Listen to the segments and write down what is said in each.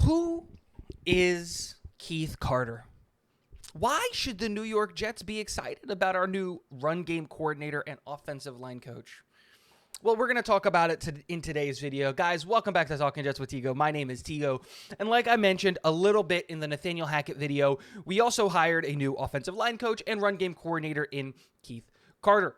Who is Keith Carter? Why should the New York Jets be excited about our new run game coordinator and offensive line coach? Well, we're going to talk about it in today's video. Guys, welcome back to Talking Jets with Tigo. My name is Tigo. And like I mentioned a little bit in the Nathaniel Hackett video, we also hired a new offensive line coach and run game coordinator in Keith Carter.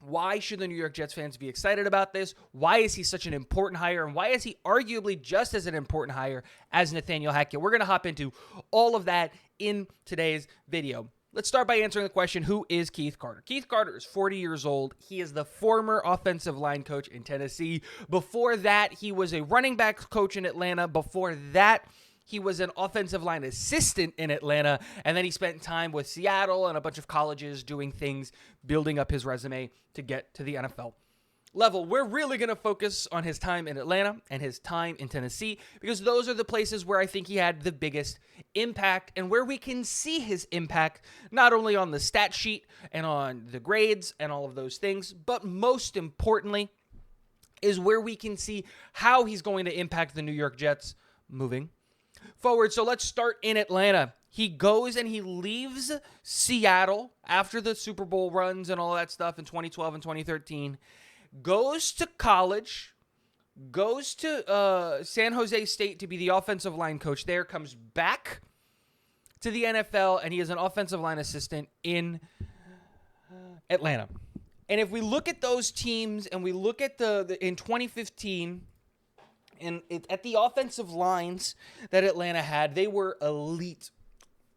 Why should the New York Jets fans be excited about this? Why is he such an important hire? And why is he arguably just as an important hire as Nathaniel Hackett? We're going to hop into all of that in today's video. Let's start by answering the question, who is Keith Carter? Keith Carter is 40 years old. He is the former offensive line coach in Tennessee. Before that, he was a running back coach in Atlanta. Before that, he was an offensive line assistant in Atlanta, and then he spent time with Seattle and a bunch of colleges doing things, building up his resume to get to the NFL level. We're really going to focus on his time in Atlanta and his time in Tennessee because those are the places where I think he had the biggest impact and where we can see his impact not only on the stat sheet and on the grades and all of those things, but most importantly is where we can see how he's going to impact the New York Jets moving forward. So let's start in Atlanta. He goes and he leaves Seattle after the Super Bowl runs and all that stuff in 2012 and 2013, goes to college, goes to San Jose State to be the offensive line coach there, comes back to the NFL, and he is an offensive line assistant in Atlanta. And if we look at those teams and we look at in 2015, and at the offensive lines that Atlanta had, they were elite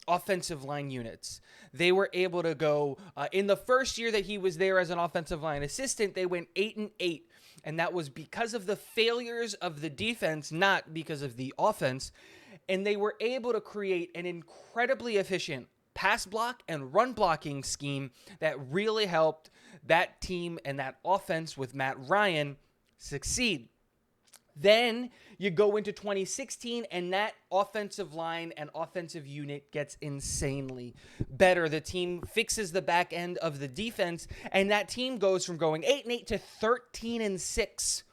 offensive line units. They were able to go, in the first year that he was there as an offensive line assistant, they went 8-8. And that was because of the failures of the defense, not because of the offense. And they were able to create an incredibly efficient pass block and run blocking scheme that really helped that team and that offense with Matt Ryan succeed. Then you go into 2016, and that offensive line and offensive unit gets insanely better. The team fixes the back end of the defense, and that team goes from going 8-8 to 13-6.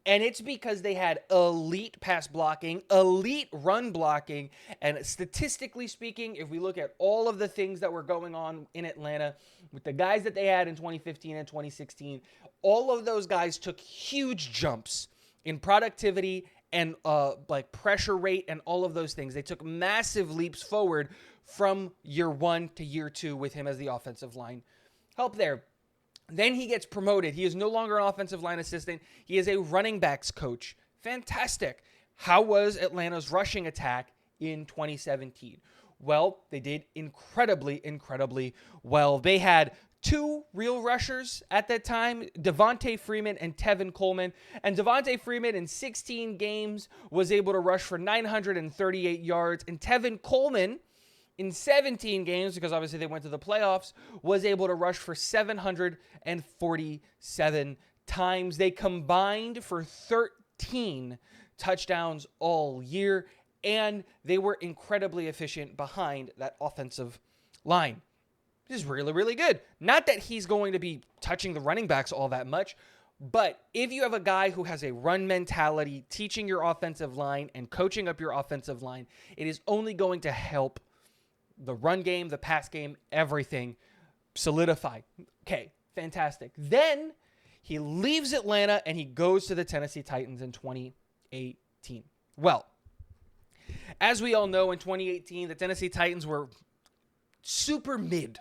And it's because they had elite pass blocking, elite run blocking, and statistically speaking, if we look at all of the things that were going on in Atlanta with the guys that they had in 2015 and 2016, all of those guys took huge jumps in productivity and like pressure rate and all of those things. They took massive leaps forward from year one to year two with him as the offensive line help there. Then he gets promoted. He is no longer an offensive line assistant. He is a running backs coach. Fantastic. How was Atlanta's rushing attack in 2017? Well, they did incredibly well. They had two real rushers at that time, Devontae Freeman and Tevin Coleman. And Devontae Freeman in 16 games was able to rush for 938 yards. And Tevin Coleman in 17 games, because obviously they went to the playoffs, was able to rush for 747 times. They combined for 13 touchdowns all year, and they were incredibly efficient behind that offensive line. This is really good. Not that he's going to be touching the running backs all that much, but if you have a guy who has a run mentality, teaching your offensive line and coaching up your offensive line, it is only going to help the run game, the pass game, everything solidify. Okay, fantastic. Then he leaves Atlanta and he goes to the Tennessee Titans in 2018. Well, as we all know, in 2018, the Tennessee Titans were super mid,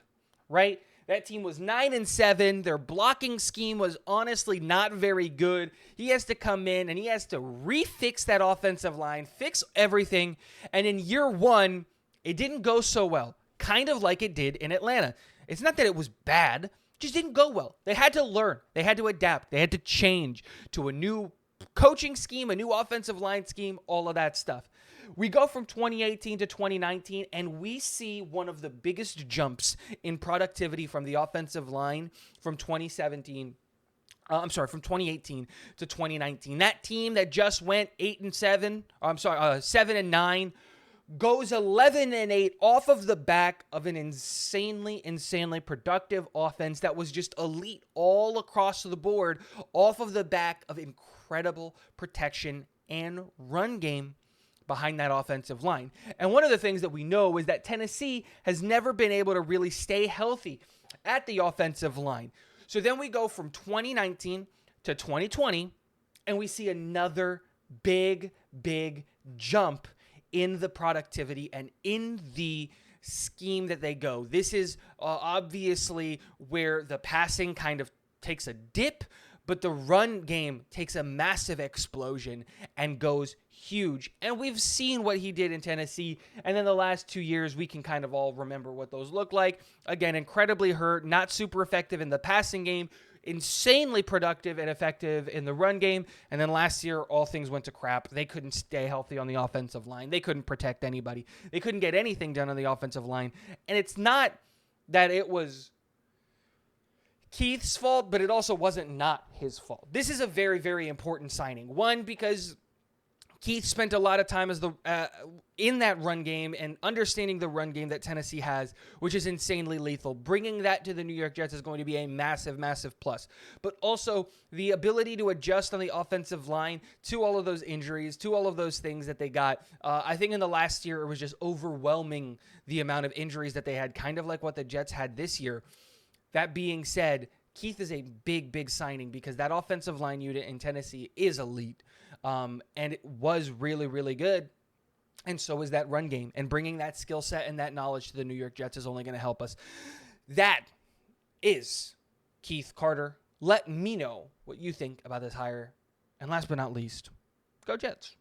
right? That team was 9-7. Their blocking scheme was honestly not very good. He has to come in and he has to refix that offensive line, fix everything. And in year one, it didn't go so well, kind of like it did in Atlanta. It's not that it was bad, it just didn't go well. They had to learn. They had to adapt. They had to change to a new coaching scheme, a new offensive line scheme, all of that stuff. We go from 2018 to 2019, and we see one of the biggest jumps in productivity from the offensive line from 2018 to 2019. That team that just went 7-9, goes 11-8 off of the back of an insanely productive offense that was just elite all across the board, off of the back of incredible protection and run game behind that offensive line. And one of the things that we know is that Tennessee has never been able to really stay healthy at the offensive line. So then we go from 2019 to 2020, and we see another big jump in the productivity and in the scheme that they go. This is obviously where the passing kind of takes a dip, but the run game takes a massive explosion and goes huge. And we've seen what he did in Tennessee. And then the last 2 years, we can kind of all remember what those look like. Again, incredibly hurt, not super effective in the passing game, insanely productive and effective in the run game. And then last year, all things went to crap. They couldn't stay healthy on the offensive line. They couldn't protect anybody. They couldn't get anything done on the offensive line. And it's not that it was Keith's fault, but it also wasn't not his fault. This is a very important signing. One, because Keith spent a lot of time as in that run game and understanding the run game that Tennessee has, which is insanely lethal. Bringing that to the New York Jets is going to be a massive plus. But also the ability to adjust on the offensive line to all of those injuries, to all of those things that they got. I think in the last year, it was just overwhelming the amount of injuries that they had, kind of like what the Jets had this year. That being said, Keith is a big signing because that offensive line unit in Tennessee is elite. And it was really good. And so is that run game. And bringing that skill set and that knowledge to the New York Jets is only going to help us. That is Keith Carter. Let me know what you think about this hire. And last but not least, go Jets.